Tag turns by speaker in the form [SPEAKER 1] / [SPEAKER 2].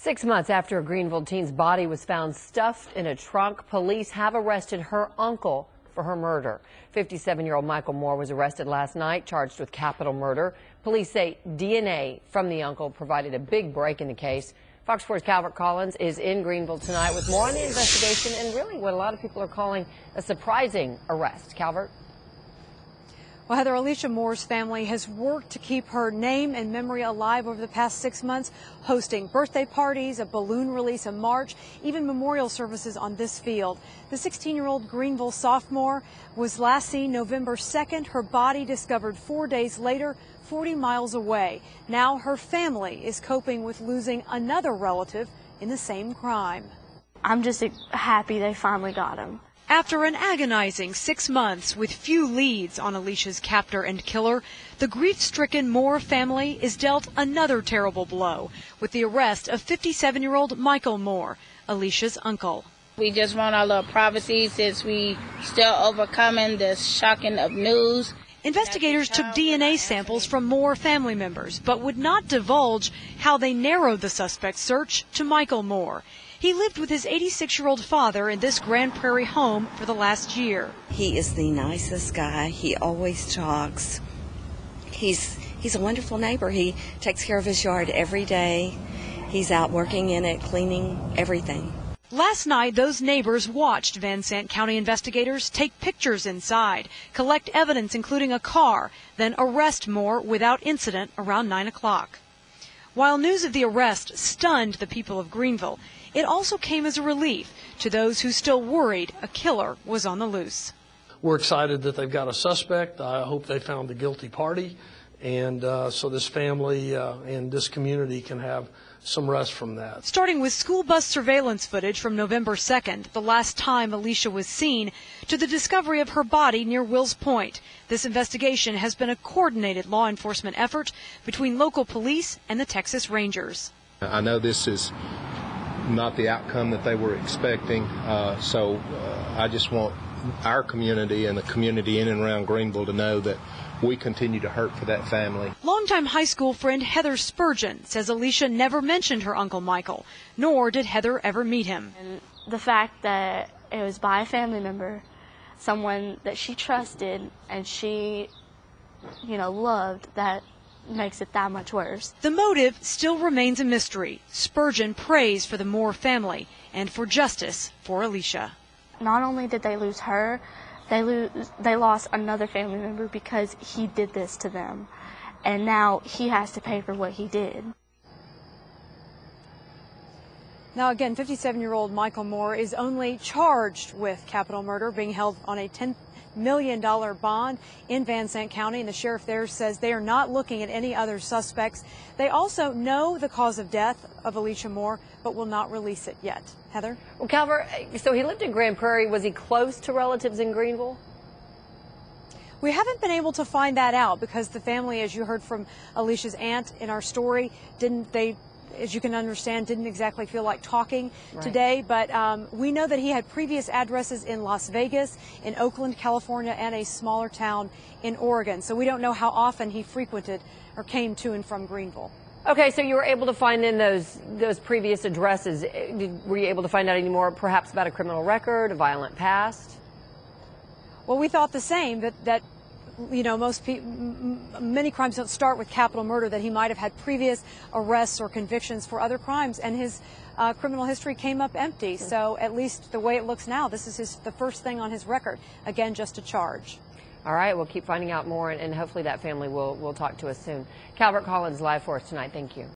[SPEAKER 1] 6 months after a Greenville teen's body was found stuffed in a trunk, police have arrested her uncle for her murder. 57-year-old Michael Moore was arrested last night, charged with capital murder. Police say DNA from the uncle provided a big break in the case. Fox 4's Calvert Collins is in Greenville tonight with more on the investigation and really what a lot of people are calling a surprising arrest. Calvert?
[SPEAKER 2] Well, Heather, Alicia Moore's family has worked to keep her name and memory alive over the past 6 months, hosting birthday parties, a balloon release in March, even memorial services on this field. The 16-year-old Greenville sophomore was last seen November 2nd. Her body discovered 4 days later, 40 miles away. Now her family is coping with losing another relative in the same crime.
[SPEAKER 3] I'm just happy they finally got him.
[SPEAKER 2] After an agonizing 6 months with few leads on Alicia's captor and killer, the grief-stricken Moore family is dealt another terrible blow with the arrest of 57-year-old Michael Moore, Alicia's uncle.
[SPEAKER 4] We just want our little privacy since we still overcoming this shocking of news.
[SPEAKER 2] Investigators took DNA samples from Moore family members, but would not divulge how they narrowed the suspect's search to Michael Moore. He lived with his 86-year-old father in this Grand Prairie home for the last year.
[SPEAKER 5] He is the nicest guy. He always talks. He's a wonderful neighbor. He takes care of his yard every day. He's out working in it, cleaning everything.
[SPEAKER 2] Last night, those neighbors watched Van Sant County investigators take pictures inside, collect evidence including a car, then arrest Moore without incident around 9 o'clock. While news of the arrest stunned the people of Greenville, it also came as a relief to those who still worried a killer was on the loose.
[SPEAKER 6] We're excited that they've got a suspect. I hope they found the guilty party, and so this family and this community can have some rest from that.
[SPEAKER 2] Starting with school bus surveillance footage from November 2nd, the last time Alicia was seen, to the discovery of her body near Wills Point. This investigation has been a coordinated law enforcement effort between local police and the Texas Rangers.
[SPEAKER 7] I know this is not the outcome that they were expecting, so I just want our community and the community in and around Greenville to know that we continue to hurt for that family.
[SPEAKER 2] Longtime high school friend Heather Spurgeon says Alicia never mentioned her Uncle Michael, nor did Heather ever meet him.
[SPEAKER 3] And the fact that it was by a family member, someone that she trusted and she, loved, that makes it that much worse.
[SPEAKER 2] The motive still remains a mystery. Spurgeon prays for the Moore family and for justice for Alicia.
[SPEAKER 3] Not only did they lose her, they lost another family member because he did this to them. And now he has to pay for what he did.
[SPEAKER 2] Now again, 57-year-old Michael Moore is only charged with capital murder, being held on a $10 million bond in Van Sant County, and the sheriff there says they are not looking at any other suspects. They also know the cause of death of Alicia Moore, but will not release it yet. Heather?
[SPEAKER 1] Well, Calvert, so he lived in Grand Prairie. Was he close to relatives in Greenville?
[SPEAKER 2] We haven't been able to find that out because the family, as you heard from Alicia's aunt in our story, as you can understand, didn't exactly feel like talking today. But we know that he had previous addresses in Las Vegas, in Oakland, California, and a smaller town in Oregon. So we don't know how often he frequented or came to and from Greenville.
[SPEAKER 1] Okay, so you were able to find in those previous addresses. Were you able to find out any more, perhaps about a criminal record, a violent past?
[SPEAKER 2] Well, we thought the same, that many crimes don't start with capital murder, that he might have had previous arrests or convictions for other crimes, and his criminal history came up empty. So at least the way it looks now, this is the first thing on his record. Again, just a charge.
[SPEAKER 1] All right, we'll keep finding out more, and hopefully that family will talk to us soon. Calvert Collins live for us tonight. Thank you.